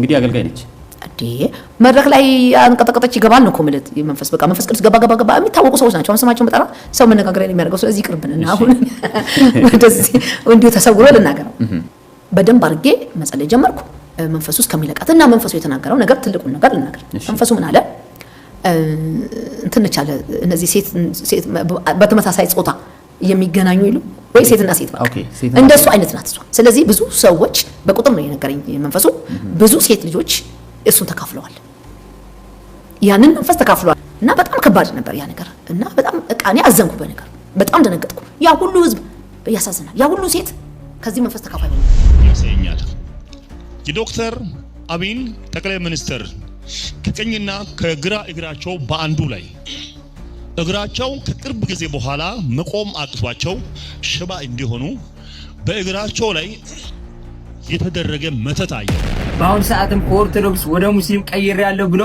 እንግዲህ አገልጋይ ነች አዲ መድረክ ላይ አንቀጠቀጠች ይገባል ነው ኮሚቴ መንፈስ በቃ መንፈስ ቅዱስ ገባ የሚታወቁ ሰዎች ናቸው አሁን መጣራ ሰው መነጋገር የሚያደርገው ስለዚህ ይቅርብንና አሁን እንደዚህ እንዲሁ ተሰውሮ ልናገረው በደንብ አርጌ መጸለይ ጀመርኩ መንፈሱ እስከሚለቃትና መንፈሱ የተናገረው ነገር ትልቁን ነገር ልናገር መንፈሱ ምን አለ እንትን ነቻለ እነዚህ ሴት በተመሳሳይ ጾታ የሚገናኙ ይሉ ወይ ሴትና ሴት በቃ እንደሱ አይነት ናት ስለዚህ ብዙ ሰዎች በቁጥር ነው የነገረኝ መንፈሱ ብዙ ሴት ልጆች እሱን ተካፍለዋል ያንን መንፈስ ተካፍለዋል እና በጣም ከባድ ነበር ያ ነገር እና በጣም እቃኔ አዘንኩ በነገር በጣም ደነገጥኩ ያ ሁሉ ህዝብ ያሳዝናል ያ ሁሉ ሴት ከዚህ መንፈስ ተካፋይ ነው ያሰኛል የዶክተር አብይ ጠቅላይ ሚኒስትር ከቀኝና ከግራ እግራቸው በአንዱ ላይ እግራቸው ከቅርብ ጊዜ በኋላ መቆም አቅቷቸው ሽባ እንዲሆኑ በእግራቸው ላይ የተደረገ መተት አየ በአሁን ሰዓትም ከኦርቶዶክስ ወደ ሙስሊም ቀይር ያለው ብሎ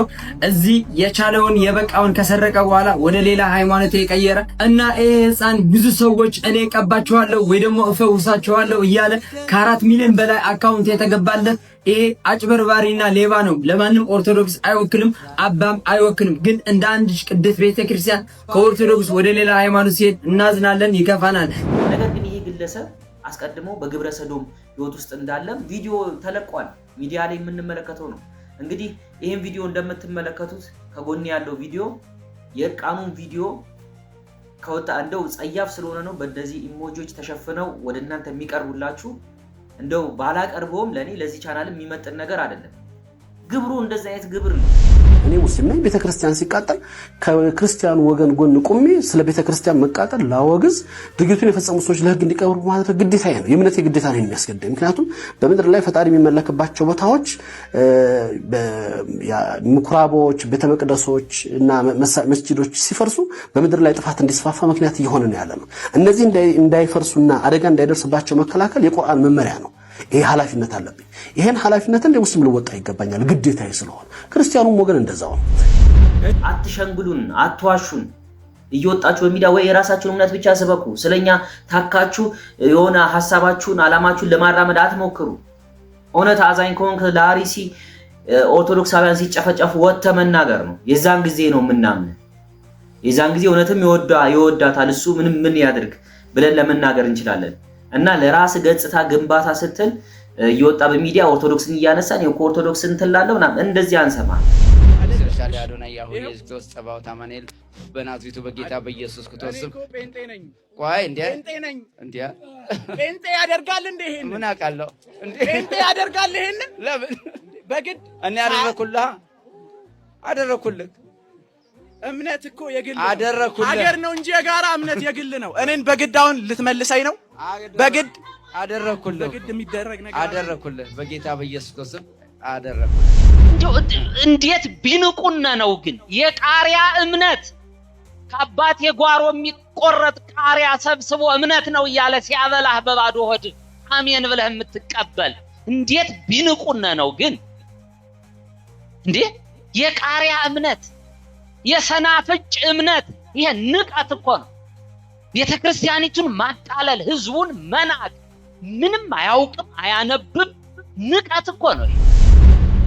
እዚህ የቻለውን የበቃውን ከሰረቀ በኋላ ወደ ሌላ ሃይማኖት የቀየረ እና ህፃን ብዙ ሰዎች እኔ ቀባቸዋለሁ ወይ ደግሞ እፈውሳቸዋለሁ እያለ ከ4 ሚሊዮን በላይ አካውንት የተገባለት ይሄ አጭበርባሪና ሌባ ነው ለማንም ኦርቶዶክስ አይወክልም አባም አይወክልም ግን እንደ አንድ ቅድስት ቤተክርስቲያን ከኦርቶዶክስ ወደ ሌላ ሃይማኖት ሲሄድ እናዝናለን ይከፋናል ነገር ግን ይሄ ግለሰብ አስቀድሞ በግብረ ሰዶም ህይወት ውስጥ እንዳለም ቪዲዮ ተለቋል ሚዲያ ላይ የምንመለከተው ነው እንግዲህ ይሄን ቪዲዮ እንደምትመለከቱት ከጎን ያለው ቪዲዮ የቃኑን ቪዲዮ ከወጣ እንደው ጸያፍ ስለሆነ ነው በእንደዚህ ኢሞጂዎች ተሸፍነው ወደ እናንተ የሚቀርቡላችሁ እንደው ባላቀርበውም ለኔ ለዚህ ቻናል የሚመጥን ነገር አይደለም ግብሩ እንደዚህ አይነት ግብር ነው እኔ ሙስሊም ነኝ ቤተክርስቲያን ሲቃጠል ከክርስቲያኑ ወገን ጎን ቆሜ ስለ ቤተክርስቲያን መቃጠል ላወግዝ ድርጊቱን የፈጸሙ ሰዎች ለህግ እንዲቀርቡ ማድረግ ግዴታዬ ነው የእምነቴ ግዴታ ነው የሚያስገድደኝ ምክንያቱም በመድር ላይ ፈጣሪ የሚመለክባቸው ቦታዎች ምኩራቦች ቤተመቅደሶች እና መስጂዶች ሲፈርሱ በመድር ላይ ጥፋት እንዲስፋፋ ምክንያት እየሆነ ነው ያለነው እነዚህ እንዳይፈርሱና አደጋ እንዳይደርስባቸው መከላከል የቁርአን መመሪያ ነው ይሄ ኃላፊነት አለብኝ ይሄን ኃላፊነት እንደ ሙስሊም ልወጣ ይገባኛል ግዴታዬ ስለሆነ ክርስቲያኑም ወገን እንደዛው አትሸንግሉን አትዋሹን እየወጣችሁ በሚዲያ ወይ የራሳችሁን እምነት ብቻ ሰበኩ ስለኛ ታካችሁ የሆነ ሐሳባችሁን አላማችሁን ለማራመድ አትሞክሩ ኦነት አዛኝ ኮንክ ለአሪሲ ኦርቶዶክሳውያን ሲጨፈጨፉ ወጥተ መናገር ነው የዛን ጊዜ ነው ምናምን የዛን ጊዜ ኦነትም ይወዳታል እሱ ምን ያድርግ ብለን ለመናገር እንችላለን እና ለራስ ገጽታ ግንባታ ስትል ይወጣ በሚዲያ ኦርቶዶክስን እያነሳን የኦርቶዶክስን ተላለው እና እንደዚህ አንሰማ ሻለ አዶና ያሁ ኢየሱስ ጸባው ታማኔል በናዝሬቱ በጌታ በኢየሱስ ክርስቶስ ጴንጤ ነኝ ቆይ እንዴ ጴንጤ ነኝ እንዴ ጴንጤ ያደርጋል እንዴ ይሄን ምን አቃለው እንዴ ጴንጤ ያደርጋል ይሄን ለምን በግድ እኔ አደረኩልህ እምነት እኮ የግል አደረኩልህ ሀገር ነው እንጂ የጋራ እምነት የግል ነው እኔን በግድ አሁን ልትመልሰኝ ነው በግድ አደረኩልህ በግድ የሚደረግ ነገር አደረኩልህ በጌታ በኢየሱስ ክርስቶስ አደረኩልህ እንዴት ቢንቁና ነው ግን የቃሪያ እምነት ከአባት የጓሮ የሚቆረጥ ቃሪያ ሰብስቦ እምነት ነው እያለ ሲያበላህ በባዶ ሆድ አሜን ብለህ የምትቀበል እንዴት ቢንቁና ነው ግን እንዴ የቃሪያ እምነት የሰናፍጭ እምነት ይሄ ንቀት እኮ ነው ቤተክርስቲያኒቱን ማጣለል ህዝቡን መናቅ ምንም አያውቅም አያነብም ንቀት እኮ ነው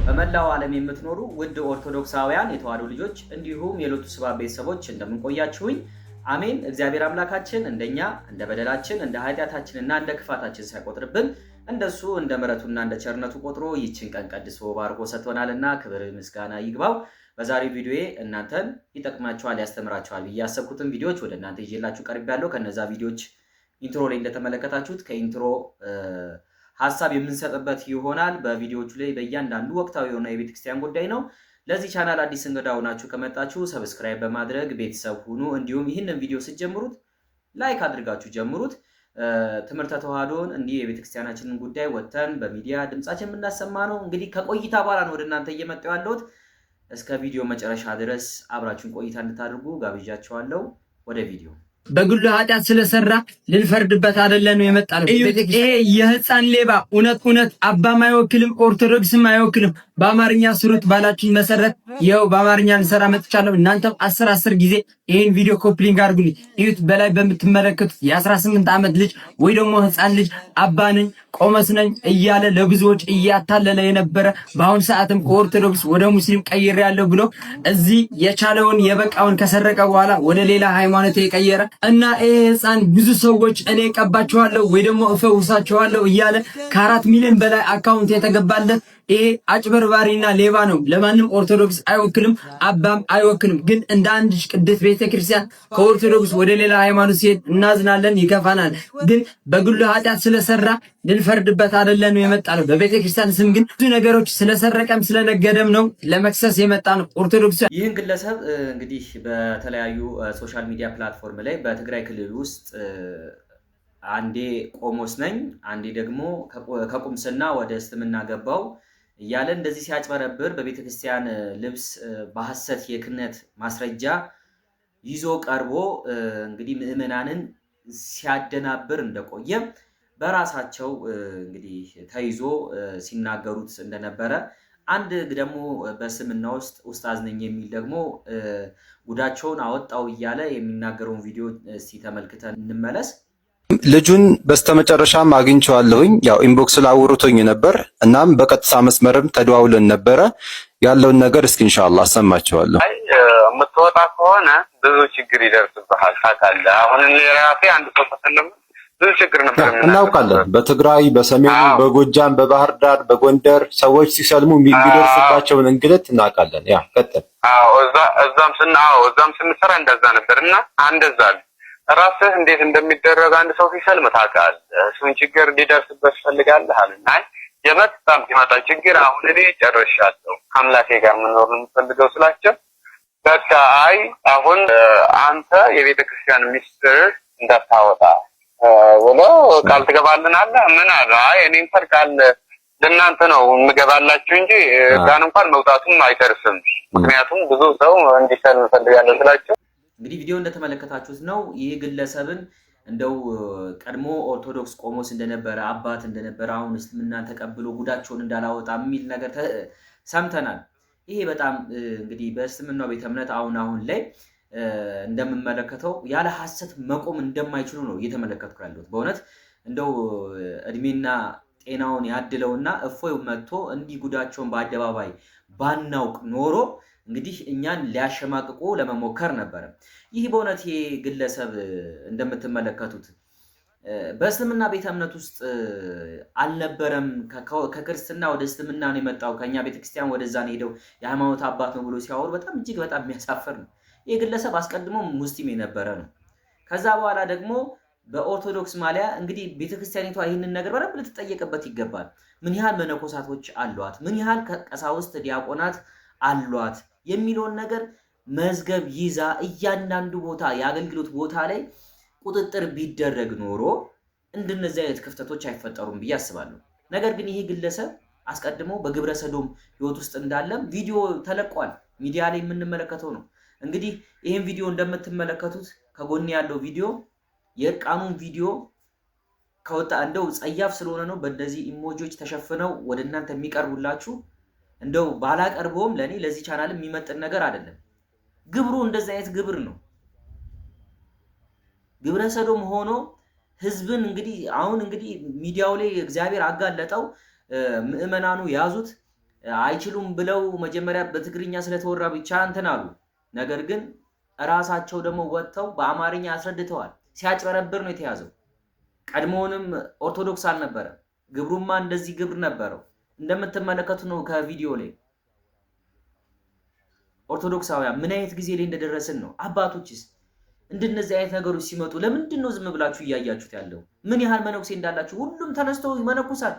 በመላው ዓለም የምትኖሩ ውድ ኦርቶዶክሳውያን የተዋሕዶ ልጆች እንዲሁም የሎቱ ስብሐት ቤተሰቦች እንደምንቆያችሁኝ አሜን እግዚአብሔር አምላካችን እንደኛ እንደ በደላችን እንደ ኃጢያታችንና እንደ ክፋታችን ሳይቆጥርብን እንደሱ እንደ ምሕረቱና እንደ ቸርነቱ ቆጥሮ ይችን ቀን ቀድሶ ባርኮ ሰጥቶናልና ክብር ምስጋና ይግባው በዛሬው ቪዲዮዬ እናንተን ይጠቅማችኋል ያስተምራችኋል በያሰብኩትን ቪዲዮዎች ወደ እናንተ ይዤላችሁ ቀርቤያለሁ ከነዛ ቪዲዮዎች ኢንትሮ ላይ እንደተመለከታችሁት ከኢንትሮ ሐሳብ የምንሰጥበት ይሆናል በቪዲዮዎቹ ላይ በእያንዳንዱ ወቅታዊ የሆነ የቤተክርስቲያን ጉዳይ ነው ለዚህ ቻናል አዲስ እንግዳ ሆናችሁ ከመጣችሁ ሰብስክራይብ በማድረግ ቤተሰብ ሁኑ እንዲሁም ይህንን ቪዲዮ ስትጀምሩት ላይክ አድርጋችሁ ጀምሩት ትምህርተ ተዋሕዶን እንዲህ የቤተክርስቲያናችንን ጉዳይ ወተን በሚዲያ ድምጻችን የምናሰማ ነው እንግዲህ ከቆይታ በኋላ ነው ወደ እናንተ እየመጣሁ ያለሁት እስከ ቪዲዮ መጨረሻ ድረስ አብራችሁን ቆይታ እንድታደርጉ ጋብዣችኋለሁ ወደ ቪዲዮ በግሉ ኃጢአት ስለሰራ ልንፈርድበት አይደለም የመጣነው ይሄ የህፃን ሌባ እውነት አባም አይወክልም ኦርቶዶክስም አይወክልም በአማርኛ ስሩት ባላችሁኝ መሰረት ይኸው በአማርኛ እንሰራ መጥቻለሁ እናንተም 10 ጊዜ ይሄን ቪዲዮ ኮፕሊንግ አድርጉልኝ እዩት። በላይ በምትመለከቱት የ18 ዓመት ልጅ ወይ ደግሞ ህፃን ልጅ አባ ነኝ ቆመስ ነኝ እያለ ለብዙዎች እያታለለ የነበረ በአሁን ሰዓትም ከኦርቶዶክስ ወደ ሙስሊም ቀይሬያለሁ ብሎ እዚህ የቻለውን የበቃውን ከሰረቀ በኋላ ወደ ሌላ ሃይማኖት የቀየረ እና ይሄ ህፃን ብዙ ሰዎች እኔ ቀባቸዋለሁ ወይ ደግሞ እፈውሳቸዋለሁ እያለ ከ4 ሚሊዮን በላይ አካውንት የተገባለት ይሄ አጭበርባሪና ሌባ ነው። ለማንም ኦርቶዶክስ አይወክልም፣ አባም አይወክልም። ግን እንደ አንድ ቅድስት ቤተክርስቲያን ከኦርቶዶክስ ወደ ሌላ ሃይማኖት ሲሄድ እናዝናለን፣ ይከፋናል። ግን በግሉ ኃጢአት ስለሰራ ልንፈርድበት አይደለም የመጣ ነው። በቤተክርስቲያን ስም ግን ብዙ ነገሮች ስለሰረቀም ስለነገደም ነው ለመክሰስ የመጣ ነው ኦርቶዶክስ። ይህን ግለሰብ እንግዲህ በተለያዩ ሶሻል ሚዲያ ፕላትፎርም ላይ በትግራይ ክልል ውስጥ አንዴ ቆሞስ ነኝ አንዴ ደግሞ ከቁምስና ወደ እስልምና ገባው እያለ እንደዚህ ሲያጭበረብር በቤተክርስቲያን ልብስ በሐሰት የክህነት ማስረጃ ይዞ ቀርቦ እንግዲህ ምዕመናንን ሲያደናብር እንደቆየ በራሳቸው እንግዲህ ተይዞ ሲናገሩት እንደነበረ አንድ ደግሞ በስምና ውስጥ ኡስታዝ ነኝ የሚል ደግሞ ጉዳቸውን አወጣው እያለ የሚናገረውን ቪዲዮ እስቲ ተመልክተን እንመለስ። ልጁን በስተመጨረሻም አግኝቼዋለሁኝ። ያው ኢንቦክስ ላይ አውርቶኝ ነበር። እናም በቀጥታ መስመርም ተደዋውለን ነበረ። ያለውን ነገር እስኪ ኢንሻአላህ አሰማቸዋለሁ። የምትወጣ ከሆነ ብዙ ችግር ይደርስብሃል ታውቃለህ። አሁን ለራሴ አንድ ሰው ተሰለም ብዙ ችግር ነበር እናውቃለን። በትግራይ፣ በሰሜኑ፣ በጎጃም፣ በባህር ዳር፣ በጎንደር ሰዎች ሲሰልሙ የሚደርስባቸውን እንግልት እናውቃለን። ያ ቀጥል። እዛም ስንሰራ እንደዛ ነበርና አንደዛ ራስህ እንዴት እንደሚደረግ አንድ ሰው ሲሰልም ታውቃለህ። እሱን ችግር እንዲደርስበት ፈልጋለህ አለኝ። አይ የመጣም ሲመጣ ችግር አሁን እኔ ጨርሻለሁ አምላኬ ጋር መኖር ነው የምፈልገው ስላቸው በቃ አይ አሁን አንተ የቤተ ክርስቲያን ሚስጥር እንዳታወጣ ወሎ ቃል ትገባልናለህ ምን አለ። አይ እኔ እንኳን ቃል ለእናንተ ነው የምገባላችሁ እንጂ ቃል እንኳን መውጣቱም አይደርስም። ምክንያቱም ብዙ ሰው እንዲሰልም ፈልጋለሁ ስላቸው እንግዲህ ቪዲዮ እንደተመለከታችሁት ነው። ይህ ግለሰብን እንደው ቀድሞ ኦርቶዶክስ ቆሞስ እንደነበረ አባት እንደነበረ አሁን እስልምናን ተቀብሎ ጉዳቸውን እንዳላወጣ የሚል ነገር ሰምተናል። ይሄ በጣም እንግዲህ በእስልምናው ቤተ እምነት አሁን ላይ እንደምመለከተው ያለ ሐሰት መቆም እንደማይችሉ ነው እየተመለከትኩ ያለሁት። በእውነት እንደው እድሜና ጤናውን ያድለውና እፎይ መጥቶ እንዲህ ጉዳቸውን በአደባባይ ባናውቅ ኖሮ እንግዲህ እኛን ሊያሸማቅቁ ለመሞከር ነበር። ይህ በእውነት ግለሰብ እንደምትመለከቱት በእስልምና ቤተ እምነት ውስጥ አልነበረም። ከክርስትና ወደ እስልምና ነው የመጣው፣ ከኛ ቤተክርስቲያን ወደዛ ነው ሄደው የሃይማኖት አባት ነው ብሎ ሲያወሩ በጣም እጅግ በጣም የሚያሳፍር ነው። ይህ ግለሰብ አስቀድሞ ሙስሊም የነበረ ነው። ከዛ በኋላ ደግሞ በኦርቶዶክስ ማሊያ እንግዲህ ቤተክርስቲያኒቷ ይህንን ነገር በደንብ ልትጠየቅበት ይገባል። ምን ያህል መነኮሳቶች አሏት፣ ምን ያህል ቀሳውስት ዲያቆናት አሏት የሚለውን ነገር መዝገብ ይዛ እያንዳንዱ ቦታ የአገልግሎት ቦታ ላይ ቁጥጥር ቢደረግ ኖሮ እንደነዚህ አይነት ክፍተቶች አይፈጠሩም ብዬ አስባለሁ። ነገር ግን ይሄ ግለሰብ አስቀድሞ በግብረ ሰዶም ህይወት ውስጥ እንዳለም ቪዲዮ ተለቋል፣ ሚዲያ ላይ የምንመለከተው ነው። እንግዲህ ይሄን ቪዲዮ እንደምትመለከቱት ከጎን ያለው ቪዲዮ የእርቃኑን ቪዲዮ ከወጣ እንደው ጸያፍ ስለሆነ ነው በእንደዚህ ኢሞጂዎች ተሸፍነው ወደ እናንተ የሚቀርቡላችሁ። እንደው ባላቀርበውም ለኔ ለዚህ ቻናል የሚመጥን ነገር አይደለም። ግብሩ እንደዚህ አይነት ግብር ነው። ግብረ ሰዶም ሆኖ ህዝብን እንግዲህ አሁን እንግዲህ ሚዲያው ላይ እግዚአብሔር አጋለጠው፣ ምዕመናኑ ያዙት አይችሉም ብለው መጀመሪያ በትግርኛ ስለተወራ ብቻ እንትን አሉ። ነገር ግን ራሳቸው ደግሞ ወጥተው በአማርኛ አስረድተዋል። ሲያጭበረብር ነው የተያዘው። ቀድሞውንም ኦርቶዶክስ አልነበረም። ግብሩማ እንደዚህ ግብር ነበረው። እንደምትመለከቱ ነው ከቪዲዮ ላይ ኦርቶዶክሳውያን ምን አይነት ጊዜ ላይ እንደደረስን ነው። አባቶችስ እንደነዚህ አይነት ነገሮች ሲመጡ ለምንድን ነው ዝም ብላችሁ እያያችሁት ያለው? ምን ያህል መነኩሴ እንዳላችሁ ሁሉም ተነስቶ ይመነኩሳል።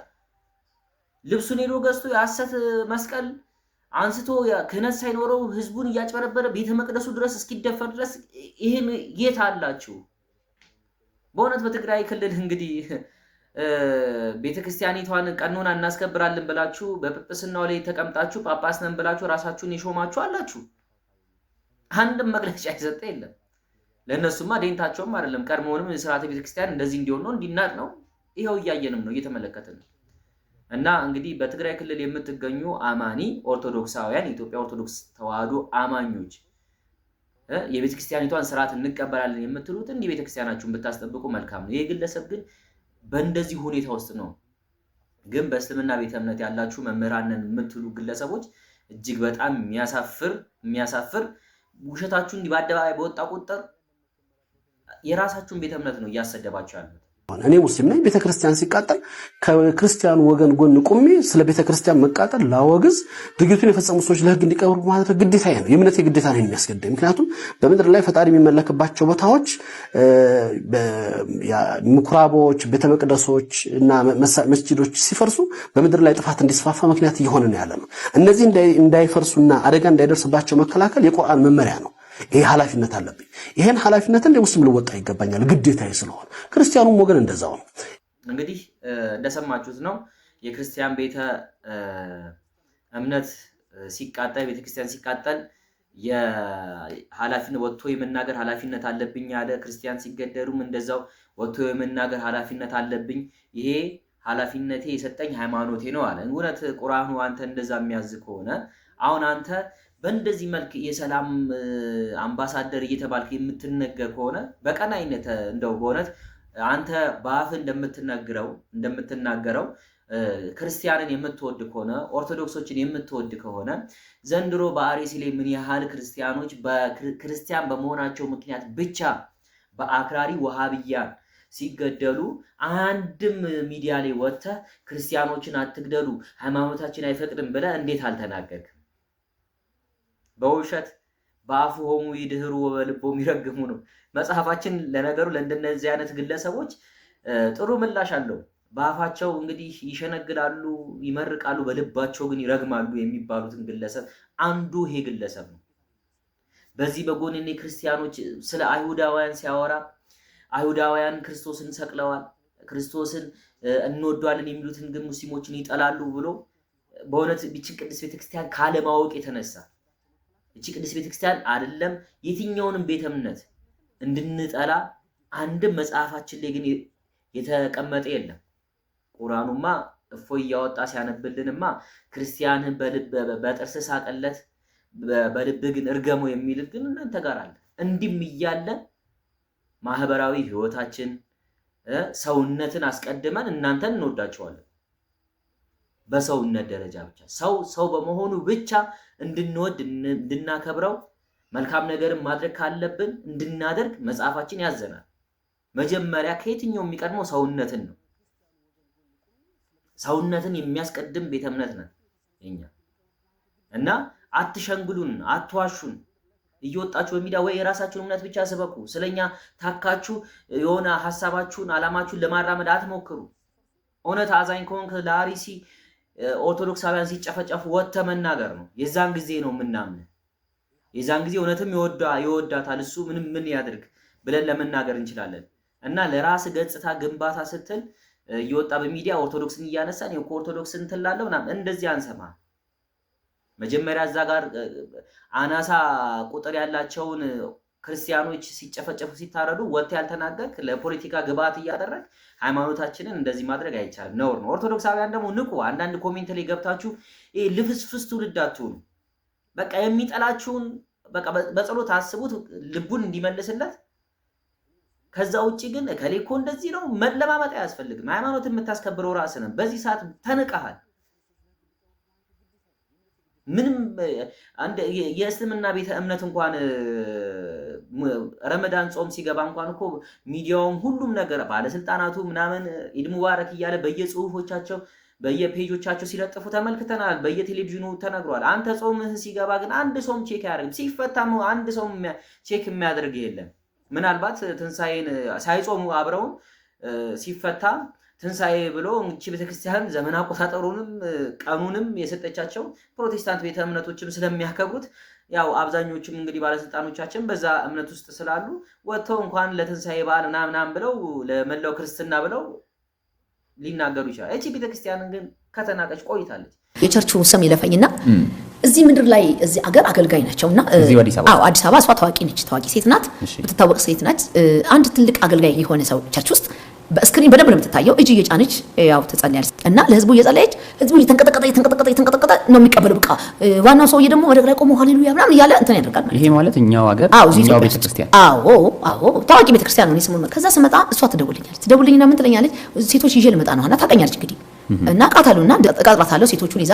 ልብሱን ሄዶ ገዝቶ የሐሰት መስቀል አንስቶ ክህነት ሳይኖረው ህዝቡን እያጭበረበረ ቤተ መቅደሱ ድረስ እስኪደፈር ድረስ ይሄን የት አላችሁ? በእውነት በትግራይ ክልል እንግዲህ ቤተክርስቲያኒቷን ቀኖና እናስከብራለን ብላችሁ በጵጵስናው ላይ ተቀምጣችሁ ጳጳስ ነን ብላችሁ ራሳችሁን የሾማችሁ አላችሁ። አንድም መግለጫ የሰጠ የለም። ለእነሱማ ደንታቸውም አይደለም። ቀድሞውንም ስርዓተ ቤተክርስቲያን እንደዚህ እንዲሆን ነው እንዲናድ ነው። ይኸው እያየንም ነው እየተመለከትን ነው። እና እንግዲህ በትግራይ ክልል የምትገኙ አማኒ ኦርቶዶክሳውያን የኢትዮጵያ ኦርቶዶክስ ተዋህዶ አማኞች የቤተክርስቲያኒቷን ስርዓት እንቀበላለን የምትሉት እንዲህ ቤተክርስቲያናችሁን ብታስጠብቁ መልካም ነው። ይሄ ግለሰብ ግን በእንደዚህ ሁኔታ ውስጥ ነው። ግን በእስልምና ቤተ እምነት ያላችሁ መምህራንን የምትሉ ግለሰቦች እጅግ በጣም የሚያሳፍር ውሸታችሁ እንዲህ በአደባባይ በወጣ ቁጥር የራሳችሁን ቤተ እምነት ነው እያሰደባችሁ ያሉት። እኔ ሙስሊም ነኝ። ቤተክርስቲያን ሲቃጠል ከክርስቲያኑ ወገን ጎን ቆሜ ስለ ቤተክርስቲያን መቃጠል ላወግዝ፣ ድርጊቱን የፈጸሙ ሰዎች ለህግ እንዲቀርቡ ማድረግ ግዴታዬ ነው። የእምነቴ ግዴታ ነው የሚያስገድደኝ። ምክንያቱም በምድር ላይ ፈጣሪ የሚመለክባቸው ቦታዎች ምኩራቦች፣ ቤተመቅደሶች እና መስጂዶች ሲፈርሱ በምድር ላይ ጥፋት እንዲስፋፋ ምክንያት እየሆነ ነው ያለ ነው። እነዚህ እንዳይፈርሱና አደጋ እንዳይደርስባቸው መከላከል የቁርአን መመሪያ ነው። ይሄ ኃላፊነት አለብኝ። ይሄን ኃላፊነት እንደ ሙስሊም ልወጣ ይገባኛል፣ ግዴታዬ ስለሆነ። ክርስቲያኑም ወገን እንደዛው ነው። እንግዲህ እንደሰማችሁት ነው። የክርስቲያን ቤተ እምነት ሲቃጠል፣ ቤተክርስቲያን ሲቃጠል የኃላፊነት ወጥቶ የመናገር ኃላፊነት አለብኝ ያለ፣ ክርስቲያን ሲገደሉም እንደዛው ወጥቶ የመናገር ኃላፊነት አለብኝ፣ ይሄ ኃላፊነቴ የሰጠኝ ሃይማኖቴ ነው አለ። እውነት ቁርአኑ አንተ እንደዛ የሚያዝ ከሆነ አሁን አንተ በእንደዚህ መልክ የሰላም አምባሳደር እየተባልክ የምትነገር ከሆነ በቀናይነት እንደው በእውነት አንተ በአፍ እንደምትናገረው ክርስቲያንን የምትወድ ከሆነ ኦርቶዶክሶችን የምትወድ ከሆነ ዘንድሮ በአርሲ ላይ ምን ያህል ክርስቲያኖች በክርስቲያን በመሆናቸው ምክንያት ብቻ በአክራሪ ወሃብያን ሲገደሉ አንድም ሚዲያ ላይ ወጥተህ ክርስቲያኖችን አትግደሉ ሃይማኖታችን አይፈቅድም ብለህ እንዴት አልተናገርክም? በውሸት በአፉ ሆሙ ይድህሩ ወበልቦም ይረግሙ ነው መጽሐፋችን። ለነገሩ ለእንደነዚህ አይነት ግለሰቦች ጥሩ ምላሽ አለው። በአፋቸው እንግዲህ ይሸነግላሉ፣ ይመርቃሉ፣ በልባቸው ግን ይረግማሉ የሚባሉትን ግለሰብ አንዱ ይሄ ግለሰብ ነው። በዚህ በጎን እኔ ክርስቲያኖች ስለ አይሁዳውያን ሲያወራ አይሁዳውያን ክርስቶስን ሰቅለዋል፣ ክርስቶስን እንወዷለን የሚሉትን ግን ሙስሊሞችን ይጠላሉ ብሎ በእውነት ይህችን ቅድስት ቤተክርስቲያን ካለማወቅ የተነሳ እቺ ቅድስት ቤተክርስቲያን አይደለም የትኛውንም ቤተ እምነት እንድንጠላ አንድም መጽሐፋችን ላይ ግን የተቀመጠ የለም። ቁርአኑማ እፎይ ያወጣ ሲያነብልንማ ክርስቲያንን በጥርስ ሳቀለት በልብ ግን እርገመው የሚል ግን እናንተ ጋር አለ። እንዲም እያለ ማህበራዊ ህይወታችን ሰውነትን አስቀድመን እናንተን እንወዳቸዋለን። በሰውነት ደረጃ ብቻ ሰው በመሆኑ ብቻ እንድንወድ እንድናከብረው መልካም ነገርን ማድረግ ካለብን እንድናደርግ መጽሐፋችን ያዘናል። መጀመሪያ ከየትኛው የሚቀድመው ሰውነትን ነው። ሰውነትን የሚያስቀድም ቤተ እምነት ነን እኛ እና አትሸንግሉን፣ አትዋሹን። እየወጣችሁ በሚዲያ ወይ የራሳችሁን እምነት ብቻ ስበኩ። ስለኛ ታካችሁ የሆነ ሐሳባችሁን አላማችሁን ለማራመድ አትሞክሩ። እውነት አዛኝ ከሆንክ ለአርሲ ኦርቶዶክሳውያን ሲጨፈጨፉ ወጥተህ መናገር ነው። የዛን ጊዜ ነው የምናምን። የዛን ጊዜ እውነትም ይወዳታል እሱ ምን ያድርግ ብለን ለመናገር እንችላለን። እና ለራስ ገጽታ ግንባታ ስትል እየወጣ በሚዲያ ኦርቶዶክስን እያነሳን ኦርቶዶክስ እንትላለሁ ምናምን እንደዚህ አንሰማ። መጀመሪያ እዛ ጋር አናሳ ቁጥር ያላቸውን ክርስቲያኖች ሲጨፈጨፉ ሲታረዱ ወጥተህ ያልተናገርክ ለፖለቲካ ግብአት እያደረግ ሃይማኖታችንን እንደዚህ ማድረግ አይቻልም፣ ነውር ነው። ኦርቶዶክሳውያን ደግሞ ንቁ። አንዳንድ ኮሜንት ላይ ገብታችሁ ልፍስፍስ ትውልድ አትሁኑ። በቃ የሚጠላችሁን በቃ በጸሎት አስቡት ልቡን እንዲመልስለት። ከዛ ውጪ ግን ከሌኮ እንደዚህ ነው መለማመጥ አያስፈልግም። ሃይማኖትን የምታስከብረው ራስህ ነህ። በዚህ ሰዓት ተንቀሃል። ምንም አንድ የእስልምና ቤተ እምነት እንኳን ረመዳን ጾም ሲገባ እንኳን እኮ ሚዲያውም ሁሉም ነገር ባለስልጣናቱ ምናምን ኢድ ሙባረክ እያለ በየጽሁፎቻቸው በየፔጆቻቸው ሲለጥፉ ተመልክተናል። በየቴሌቪዥኑ ተነግሯል። አንተ ጾምህ ሲገባ ግን አንድ ሰውም ቼክ አያደርግም። ሲፈታም አንድ ሰውም ቼክ የሚያደርግ የለም። ምናልባት ትንሳኤን ሳይጾሙ አብረውን ሲፈታ ትንሳኤ ብሎ እንቺ ቤተክርስቲያን ዘመን አቆጣጠሩንም ቀኑንም የሰጠቻቸው ፕሮቴስታንት ቤተ እምነቶችም ስለሚያከብሩት ያው አብዛኞቹም እንግዲህ ባለስልጣኖቻችን በዛ እምነት ውስጥ ስላሉ ወጥተው እንኳን ለትንሳኤ በዓል ምናምን ብለው ለመላው ክርስትና ብለው ሊናገሩ ይችላል። እቺ ቤተክርስቲያን ግን ከተናቀች ቆይታለች። የቸርቹ ስም ይለፈኝና እዚህ ምድር ላይ እዚህ አገር አገልጋይ ናቸውና አዲስ አበባ እሷ ታዋቂ ነች። ታዋቂ ሴት ናት፣ ብትታወቅ ሴት ናት። አንድ ትልቅ አገልጋይ የሆነ ሰው ቸርች ውስጥ በስክሪን በደንብ ነው የምትታየው። እጅ እየጫነች ያው ትጸልያለች እና ለህዝቡ እየጸለየች ህዝቡ እየተንቀጠቀጠ ነው የሚቀበለው። በቃ ዋናው ሰውዬ ደግሞ ወደ ግራ ቆሞ ሃሌሉያ ምናምን እያለ እንትን ያደርጋል ማለት። ይሄ ማለት እኛው ሀገር እኛው ቤተክርስቲያን ታዋቂ ቤተክርስቲያን ነው። ስሙን ከዛ ስመጣ እሷ ትደውልልኝና ምን ትለኛለች? ሴቶች ይዤ ልመጣ ነው እና ታውቀኛለች እንግዲህ እና ቃታሉና እቀጥራታለሁ። ሴቶቹን ይዛ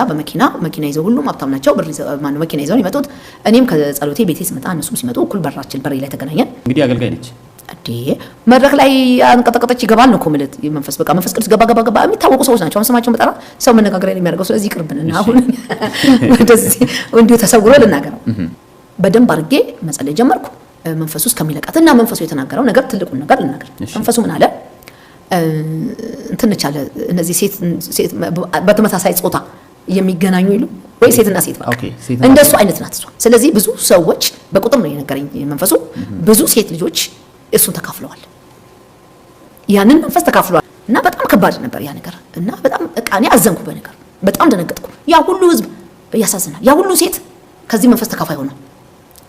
መኪና ይዘው ሁሉም ሀብታም ናቸው። መኪና ይዘው ይመጡት። እኔም ከጸሎቴ ቤቴ ስመጣ እነሱም ሲመጡ እኩል በሬ ላይ ተገናኘን። እንግዲህ አገልጋይ ነች። መድረክ ላይ አንቀጠቀጠች ይገባል ነው ኮምለት መንፈስ በቃ መንፈስ ቅዱስ ገባ የሚታወቁ ሰዎች ናቸው። አሁን ስማቸውን በጠራ ሰው መነጋገር የሚያደርገው ስለዚህ ይቅርብንና አሁን ወደዚህ እንዲሁ ተሰውሮ ልናገረው በደንብ አድርጌ መጸለይ ጀመርኩ። መንፈሱ እስከሚለቃትና መንፈሱ የተናገረው ነገር ትልቁን ነገር ልናገር። መንፈሱ ምን አለ? እንትን ቻለ እነዚህ ሴት በተመሳሳይ ጾታ የሚገናኙ ይሉ ወይ ሴትና ሴት በቃ እንደሱ አይነት ናት እሷ። ስለዚህ ብዙ ሰዎች በቁጥር ነው የነገረኝ መንፈሱ። ብዙ ሴት ልጆች እሱን ተካፍለዋል፣ ያንን መንፈስ ተካፍለዋል። እና በጣም ከባድ ነበር ያ ነገር እና በጣም እኔ አዘንኩ በነገር በጣም ደነገጥኩ። ያ ሁሉ ህዝብ ያሳዝናል። ያ ሁሉ ሴት ከዚህ መንፈስ ተካፋይ ሆነ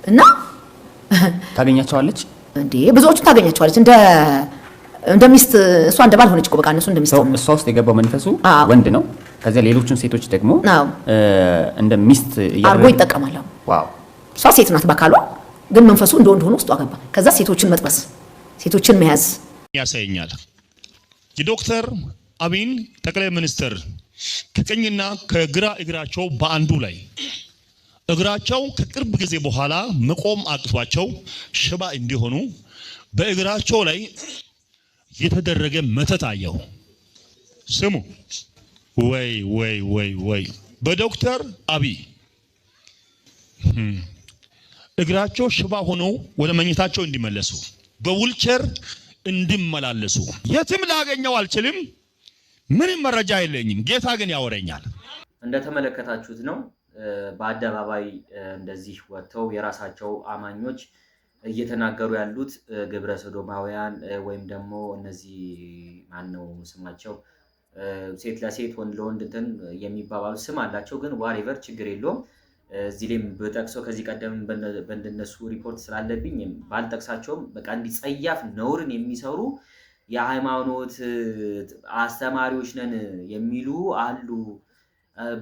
እና ታገኛቸዋለች እንዴ ብዙዎቹን ታገኛቸዋለች እንደ ሚስት እሷ እንደባል ሆነች እኮ በቃ እነሱ እንደሚስት ነው። እሷ ውስጥ የገባው መንፈሱ ወንድ ነው። ከዚያ ሌሎችን ሴቶች ደግሞ እንደ ሚስት አርጎ ይጠቀማል። ዋው እሷ ሴት ናት በአካሏ ግን መንፈሱ እንደ ወንድ ሆኖ ውስጥ አገባ። ከዛ ሴቶችን መጥበስ ሴቶችን መያዝ ያሳየኛል። የዶክተር አብይን ጠቅላይ ሚኒስትር ከቀኝና ከግራ እግራቸው በአንዱ ላይ እግራቸው ከቅርብ ጊዜ በኋላ መቆም አቅቷቸው ሽባ እንዲሆኑ በእግራቸው ላይ የተደረገ መተት አየሁ። ስሙ ወይ በዶክተር አብይ እግራቸው ሽባ ሆነው ወደ መኝታቸው እንዲመለሱ በዊልቸር እንዲመላለሱ የትም ላገኘው አልችልም። ምንም መረጃ የለኝም። ጌታ ግን ያወረኛል። እንደተመለከታችሁት ነው በአደባባይ እንደዚህ ወጥተው የራሳቸው አማኞች እየተናገሩ ያሉት ግብረ ሰዶማውያን ወይም ደግሞ እነዚህ ማነው ስማቸው ሴት ለሴት ወንድ ለወንድ እንትን የሚባባሉ ስም አላቸው። ግን ዋሬቨር ችግር የለውም። እዚህ ላይም በጠቅሰው ከዚህ ቀደም በእንደነሱ ሪፖርት ስላለብኝ ባልጠቅሳቸውም በቃ እንዲጸያፍ ነውርን የሚሰሩ የሃይማኖት አስተማሪዎች ነን የሚሉ አሉ።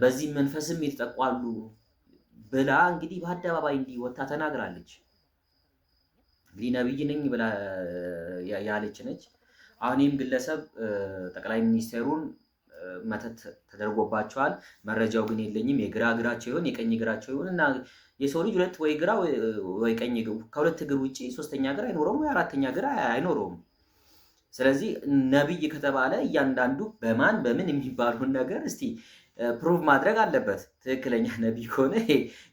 በዚህ መንፈስም የተጠቋሉ ብላ እንግዲህ በአደባባይ እንዲወጣ ተናግራለች። እንግዲህ ነብይ ነኝ ብላ ያለች ነች። አሁንም ግለሰብ ጠቅላይ ሚኒስትሩን መተት ተደርጎባቸዋል። መረጃው ግን የለኝም። የግራ እግራቸው ይሁን የቀኝ እግራቸው ይሁን እና የሰው ልጅ ሁለት ወይ ግራ ወይ ቀኝ ከሁለት እግር ውጪ ሶስተኛ እግር አይኖረውም ወይ አራተኛ እግር አይኖረውም። ስለዚህ ነብይ ከተባለ እያንዳንዱ በማን በምን የሚባሉን ነገር እስቲ ፕሩቭ ማድረግ አለበት። ትክክለኛ ነብይ ከሆነ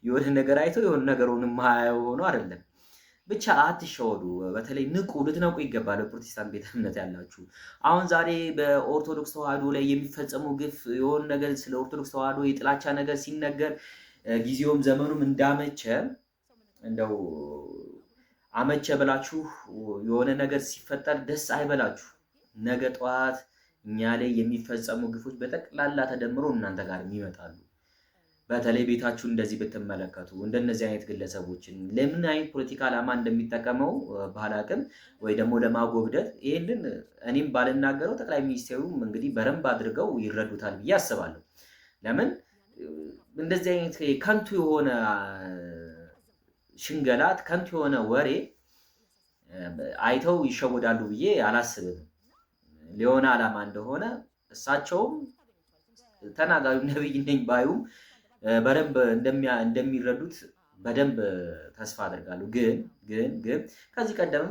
የሆነ ነገር አይቶ የሆነ ነገሩን ማያየው ሆኖ አይደለም። ብቻ አትሸወዱ። በተለይ ልትነቁ ይገባል። በፕሮቴስታንት ቤተ እምነት ያላችሁ አሁን ዛሬ በኦርቶዶክስ ተዋህዶ ላይ የሚፈጸሙ ግፍ የሆነ ነገር ስለ ኦርቶዶክስ ተዋህዶ የጥላቻ ነገር ሲነገር ጊዜውም ዘመኑም እንዳመቸ እንደው አመቸ ብላችሁ የሆነ ነገር ሲፈጠር ደስ አይበላችሁ። ነገ ጠዋት እኛ ላይ የሚፈጸሙ ግፎች በጠቅላላ ተደምሮ እናንተ ጋር ይመጣሉ። በተለይ ቤታችሁ እንደዚህ ብትመለከቱ እንደነዚህ አይነት ግለሰቦችን ለምን አይነት ፖለቲካ ዓላማ እንደሚጠቀመው ባላቅም ወይ ደግሞ ለማጎብደት ይሄንን እኔም ባልናገረው ጠቅላይ ሚኒስትሩም እንግዲህ በረንብ አድርገው ይረዱታል ብዬ አስባለሁ። ለምን እንደዚህ አይነት ከንቱ የሆነ ሽንገላት ከንቱ የሆነ ወሬ አይተው ይሸወዳሉ ብዬ አላስብም። ሊሆነ ዓላማ እንደሆነ እሳቸውም ተናጋሪ ነብይ ነኝ ባዩም በደንብ እንደሚረዱት በደንብ ተስፋ አደርጋለሁ። ግን ከዚህ ቀደም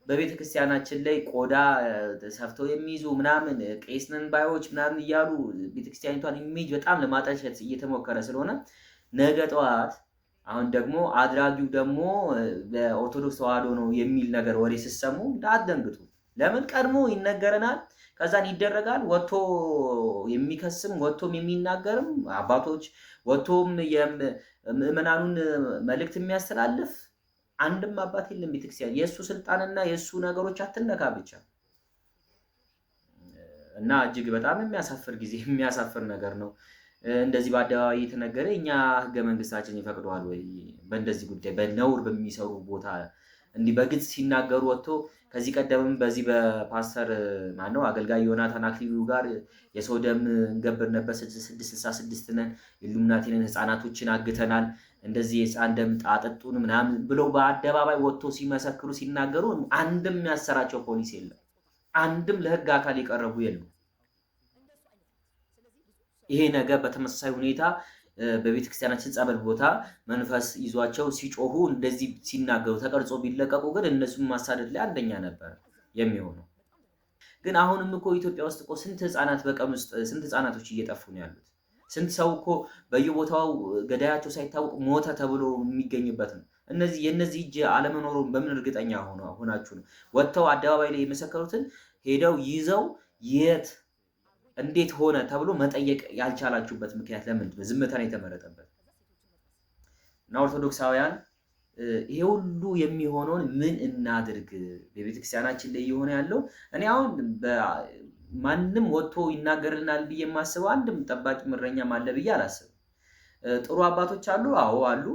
በቤተ ክርስቲያናችን ላይ ቆዳ ሰፍተው የሚይዙ ምናምን ቄስ ነን ባዮች ምናምን እያሉ ቤተ ክርስቲያኒቷን ኢሜጅ በጣም ለማጠልሸት እየተሞከረ ስለሆነ ነገ ጠዋት አሁን ደግሞ አድራጊው ደግሞ ለኦርቶዶክስ ተዋህዶ ነው የሚል ነገር ወሬ ሲሰሙ እንዳትደንግጡ። ለምን ቀድሞ ይነገረናል፣ ከዛን ይደረጋል። ወጥቶ የሚከስም ወጥቶም የሚናገርም አባቶች ወጥቶም የምእመናኑን መልእክት የሚያስተላልፍ አንድም አባት የለም ቤተክርስቲያን። የእሱ ስልጣንና የእሱ ነገሮች አትነካ ብቻ እና እጅግ በጣም የሚያሳፍር ጊዜ የሚያሳፍር ነገር ነው። እንደዚህ በአደባባይ የተነገረ እኛ ህገ መንግስታችን ይፈቅደዋል ወይ? በእንደዚህ ጉዳይ በነውር በሚሰሩ ቦታ እንዲህ በግልጽ ሲናገሩ ወጥቶ ከዚህ ቀደምም በዚህ በፓስተር ማነው አገልጋይ ዮናታን አክሊሉ ጋር የሰው ደም እንገብር ነበር 666 ነን ኢሉሚናቲንን ህፃናቶችን አግተናል እንደዚህ የህፃን ደም ጣጠጡን ምናምን ብለው በአደባባይ ወጥቶ ሲመሰክሩ ሲናገሩ አንድም ያሰራቸው ፖሊስ የለም አንድም ለህግ አካል የቀረቡ የለም ይሄ ነገር በተመሳሳይ ሁኔታ በቤተክርስቲያናችን ጸበል ቦታ መንፈስ ይዟቸው ሲጮሁ እንደዚህ ሲናገሩ ተቀርጾ ቢለቀቁ ግን እነሱም ማሳደድ ላይ አንደኛ ነበር የሚሆነው ግን አሁንም እኮ ኢትዮጵያ ውስጥ እኮ ስንት ህፃናት በቀን ውስጥ ስንት ህፃናቶች እየጠፉ ነው ያሉት ስንት ሰው እኮ በየቦታው ገዳያቸው ሳይታወቅ ሞተ ተብሎ የሚገኝበት ነው እነዚህ የነዚህ እጅ አለመኖሩን በምን እርግጠኛ ሆናችሁ ነው ወጥተው አደባባይ ላይ የመሰከሩትን ሄደው ይዘው የት እንዴት ሆነ ተብሎ መጠየቅ ያልቻላችሁበት ምክንያት ለምንድን ነው ዝምታን የተመረጠበት እና ኦርቶዶክሳውያን ይሄ ሁሉ የሚሆነውን ምን እናድርግ በቤተክርስቲያናችን ላይ የሆነ ያለው እኔ አሁን ማንንም ወጥቶ ይናገርልናል ብዬ የማስበው አንድም ጠባቂ ምረኛ ማለ ብዬ አላስብም ጥሩ አባቶች አሉ አዎ አሉ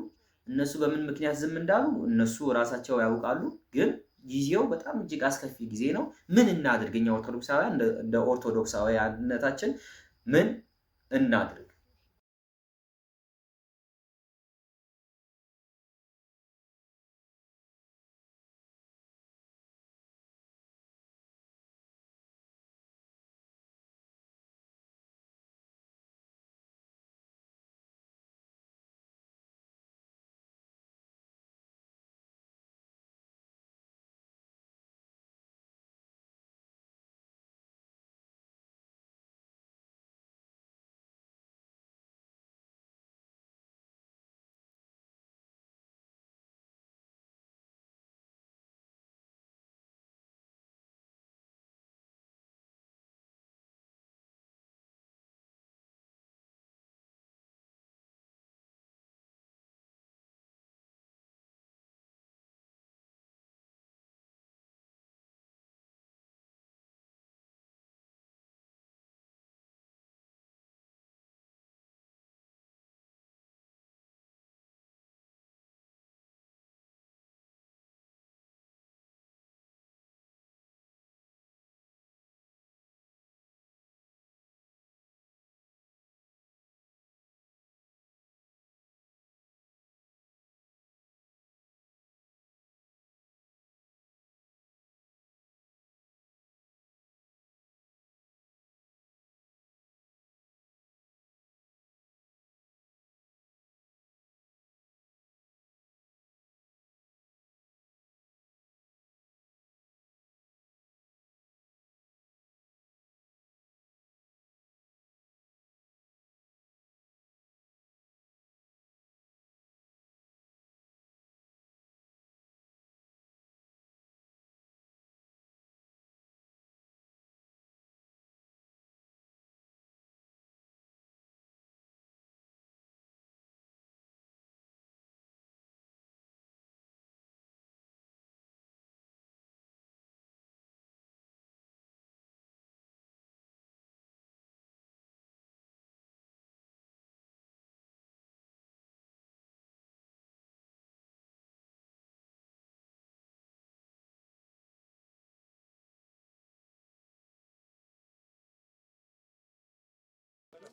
እነሱ በምን ምክንያት ዝም እንዳሉ እነሱ ራሳቸው ያውቃሉ ግን ጊዜው በጣም እጅግ አስከፊ ጊዜ ነው ምን እናድርግኛ ኦርቶዶክሳውያን እንደ ኦርቶዶክሳውያንነታችን ምን እናድርግ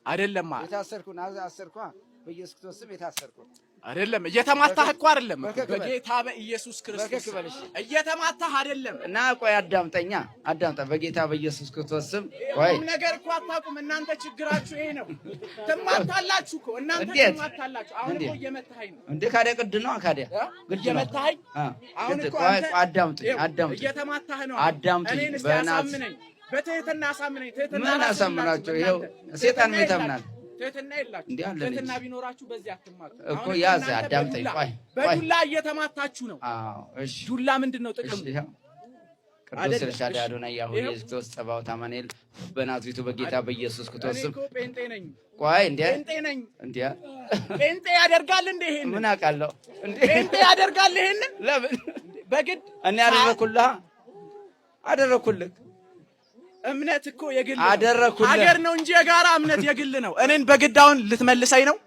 አይደለም የታሰርኩን አሰርኩ በኢየሱስ ክርስቶስ ስም የታሰርኩ አይደለም እየተማታህ እኮ አይደለም በጌታ በኢየሱስ ክርስቶስ እየተማታህ አይደለም እና ቆይ አዳምጠኛ አዳምጣ በጌታ በኢየሱስ ክርስቶስ ስም ቆይ ነገር እኮ አታውቁም እናንተ ችግራችሁ ይሄ ነው ትማታላችሁ እኮ እናንተ ትማታላችሁ አሁን እኮ እየመታኸኝ ነው እንዴ ካደ ቅድ ነው ካደ ግድ እየመታኸኝ አሁን እኮ አዳምጠኝ እየተማታህ ነው አዳምጠኝ በእናትህ በትህትና አሳምነኝ ትህትና አሳምናቸው ይሄው ሰይጣን ነው ተምናል ትህትና የላችሁ ትህትና ቢኖራችሁ በዚህ አትማቱ እኮ ያዘ አዳምጠኝ ቆይ በዱላ እየተማታችሁ ነው አዎ እሺ ዱላ ምንድነው ጥቅም ቅዱስ ርሻድ አዶናይ ያሁ ኢየሱስ ጸባው ታማኑኤል በናዝሬቱ በጌታ በኢየሱስ ክርስቶስ ስም ጴንጤ ነኝ ቆይ እንዴ ጴንጤ ነኝ እንዴ ጴንጤ ያደርጋል እንዴ ይሄን ምን አውቃለሁ እንዴ ጴንጤ ያደርጋል ይሄን ለምን በግድ እኔ አደረኩልህ እምነት እኮ የግል አደረኩልህ ሀገር ነው እንጂ የጋራ እምነት የግል ነው እኔን በግዳውን ልትመልሰኝ ነው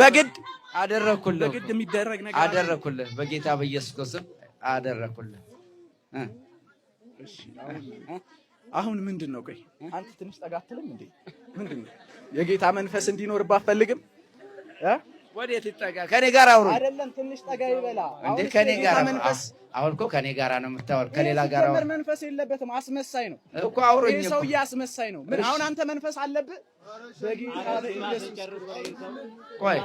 በግድ አደረኩልህ በግድ የሚደረግ ነገር አደረኩልህ በጌታ በኢየሱስ ክርስቶስ አደረኩልህ እሺ አሁን ምንድነው? ቆይ አንተ ትንሽ ጠጋ አትልም እንዴ? ምንድነው? የጌታ መንፈስ እንዲኖርብህ አትፈልግም? ወዴት ይጠጋ? ከኔ ጋር አውሩ። አይደለም ትንሽ ጠጋ ይበላ እንዴ? ከኔ ጋር አሁን እኮ ከኔ ጋር ነው የምታወር። ከሌላ ጋር አውሩ። መንፈስ የለበትም፣ አስመሳይ ነው እኮ አውሩኝ። ይሄ ሰውዬ አስመሳይ ነው። ምን አሁን አንተ መንፈስ አለብህ? በጌታ ኢየሱስ ቆይ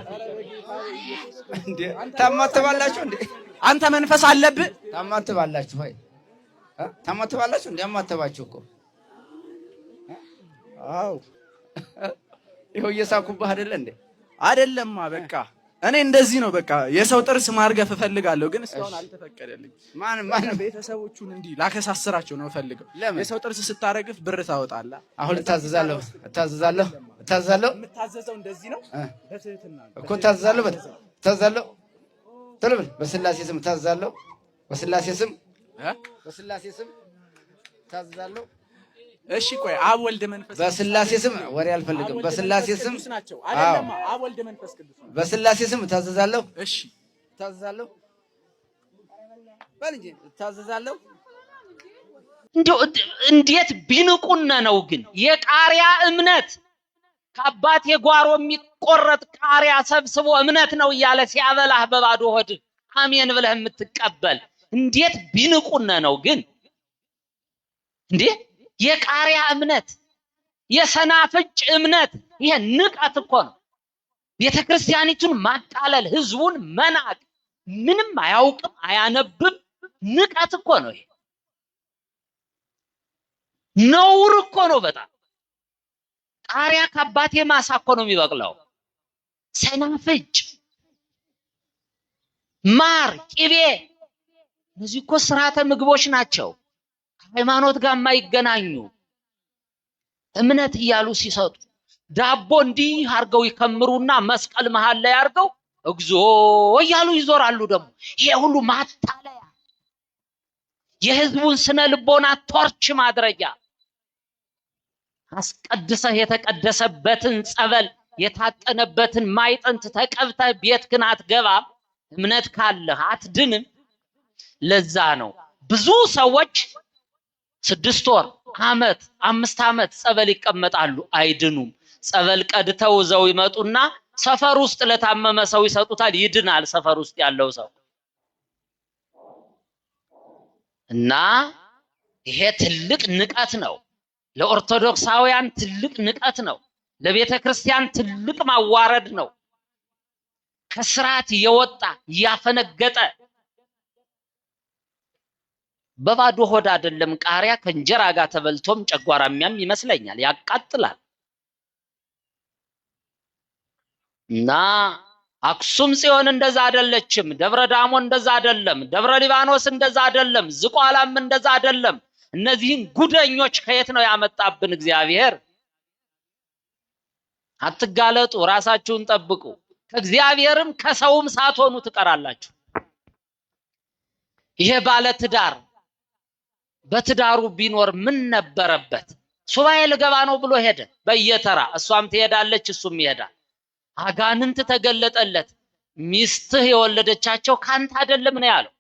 እንዴ ታማትባላችሁ እንዴ? አንተ መንፈስ አለብህ? ታማትባላችሁ ወይ? ታማትባላችሁ እንዴ? አማተባችሁ እኮ አው ይኸው እየሳኩብህ አይደለ እንዴ? አይደለማ በቃ እኔ እንደዚህ ነው በቃ የሰው ጥርስ ማርገፍ እፈልጋለሁ ግን እስካሁን አልተፈቀደልኝ። ማን ቤተሰቦቹን እንዲህ ላከሳስራቸው ነው ፈልገው። የሰው ጥርስ ስታረግፍ ብር ታወጣለህ። አሁን እታዘዛለሁ። የምታዘዘው እንደዚህ ነው በትህትና እኮ እታዘዛለሁ። ቶሎ በል። በስላሴ ስም እታዘዛለሁ። በስላሴ ስም እታዘዛለሁ። እሺ ቆይ አብ ወልድ መንፈስ በስላሴ ስም ወሬ አልፈልግም። በስላሴ ስም አይደለም አብ ወልድ መንፈስ ቅዱስ ነው። በስላሴ ስም እታዘዛለሁ። እሺ እታዘዛለሁ። በል እንጂ እታዘዛለሁ። እንደው እንዴት ቢንቁነ ነው ግን የቃሪያ እምነት ከአባቴ ጓሮ የሚቆረጥ ቃሪያ ሰብስቦ እምነት ነው እያለ ሲያበላህ በባዶ ሆድ አሜን ብለህ የምትቀበል እንዴት ቢንቁነ ነው ግን እንዴ? የቃሪያ እምነት የሰናፍጭ እምነት ይሄ ንቀት እኮ ነው። ቤተክርስቲያኒቱን ማቃለል፣ ህዝቡን መናቅ፣ ምንም አያውቅም አያነብም ንቀት እኮ ነው። ይሄ ነውር እኮ ነው በጣም። ቃሪያ ከአባቴ ማሳ እኮ ነው የሚበቅለው። ሰናፍጭ፣ ማር፣ ቅቤ እነዚህ እኮ ስርዓተ ምግቦች ናቸው። ሃይማኖት ጋር የማይገናኙ እምነት እያሉ ሲሰጡ ዳቦ እንዲህ አርገው ይከምሩና መስቀል መሃል ላይ አርገው እግዚኦ እያሉ ይዞራሉ። ደግሞ ይሄ ሁሉ ማታለያ፣ የህዝቡን ስነ ልቦና ቶርች ማድረጊያ። አስቀድሰህ የተቀደሰበትን ጸበል የታጠነበትን ማይጠንት ተቀብተህ ቤትህን አትገባም። እምነት ካለህ አትድንም። ለዛ ነው ብዙ ሰዎች 6 ወር፣ አመት፣ 5 አመት ጸበል ይቀመጣሉ አይድኑም። ጸበል ቀድተው ዘው ይመጡና ሰፈር ውስጥ ለታመመ ሰው ይሰጡታል፣ ይድናል ሰፈር ውስጥ ያለው ሰው። እና ይሄ ትልቅ ንቀት ነው። ለኦርቶዶክሳውያን ትልቅ ንቀት ነው። ለቤተ ክርስቲያን ትልቅ ማዋረድ ነው። ከስርዓት የወጣ ያፈነገጠ በባዶ ሆድ አይደለም ቃሪያ ከእንጀራ ጋር ተበልቶም ጨጓራሚያም ይመስለኛል፣ ያቃጥላል። እና አክሱም ጽዮን እንደዛ አይደለችም፣ ደብረ ዳሞ እንደዛ አይደለም፣ ደብረ ሊባኖስ እንደዛ አይደለም፣ ዝቋላም እንደዛ አይደለም። እነዚህን ጉደኞች ከየት ነው ያመጣብን እግዚአብሔር? አትጋለጡ፣ ራሳችሁን ጠብቁ። ከእግዚአብሔርም ከሰውም ሳትሆኑ ትቀራላችሁ። ይሄ ባለ ትዳር በትዳሩ ቢኖር ምን ነበረበት? ሱባኤ ልገባ ነው ብሎ ሄደ በየተራ፣ እሷም ትሄዳለች እሱም ይሄዳል። አጋንንት ተገለጠለት። ሚስትህ የወለደቻቸው ካንተ አይደለም ነው ያለው።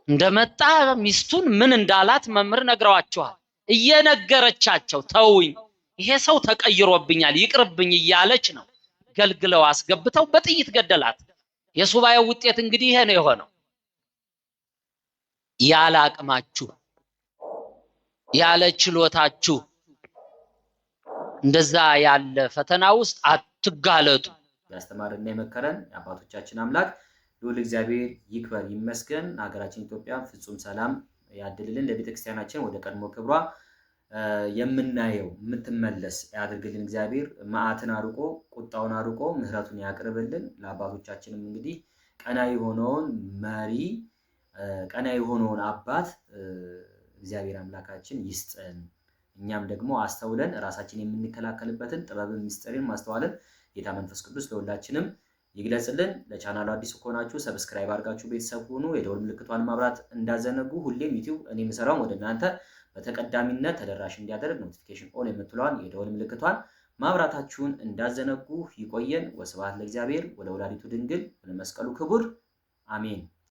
እንደመጣ ሚስቱን ምን እንዳላት መምህር ነግረዋቸዋል። እየነገረቻቸው ተውኝ፣ ይሄ ሰው ተቀይሮብኛል ይቅርብኝ እያለች ነው። ገልግለው አስገብተው በጥይት ገደላት። የሱባኤው ውጤት እንግዲህ ይሄ ነው የሆነው። ያለ አቅማችሁ ያለ ችሎታችሁ እንደዛ ያለ ፈተና ውስጥ አትጋለጡ። ያስተማረና የመከረን የአባቶቻችን አምላክ ልዑል እግዚአብሔር ይክበር ይመስገን። ሀገራችን ኢትዮጵያ ፍጹም ሰላም ያድልልን። ለቤተክርስቲያናችን ወደ ቀድሞ ክብሯ የምናየው የምትመለስ ያድርግልን። እግዚአብሔር መዓትን አርቆ ቁጣውን አርቆ ምህረቱን ያቅርብልን። ለአባቶቻችንም እንግዲህ ቀና የሆነውን መሪ ቀና የሆነውን አባት እግዚአብሔር አምላካችን ይስጠን። እኛም ደግሞ አስተውለን ራሳችን የምንከላከልበትን ጥበብን ምስጢርን ማስተዋልን ጌታ መንፈስ ቅዱስ ለሁላችንም ይግለጽልን። ለቻናሉ አዲስ ከሆናችሁ ሰብስክራይብ አድርጋችሁ ቤተሰብ ሁኑ። የደወል ምልክቷን ማብራት እንዳዘነጉ። ሁሌም ዩቲዩብ እኔ የምሰራው ወደ እናንተ በተቀዳሚነት ተደራሽ እንዲያደርግ ኖቲፊኬሽን ኦን የምትለዋን የደወል ምልክቷን ማብራታችሁን እንዳዘነጉ። ይቆየን። ወስብሐት ለእግዚአብሔር ወለወላዲቱ ድንግል ወለመስቀሉ ክቡር አሜን።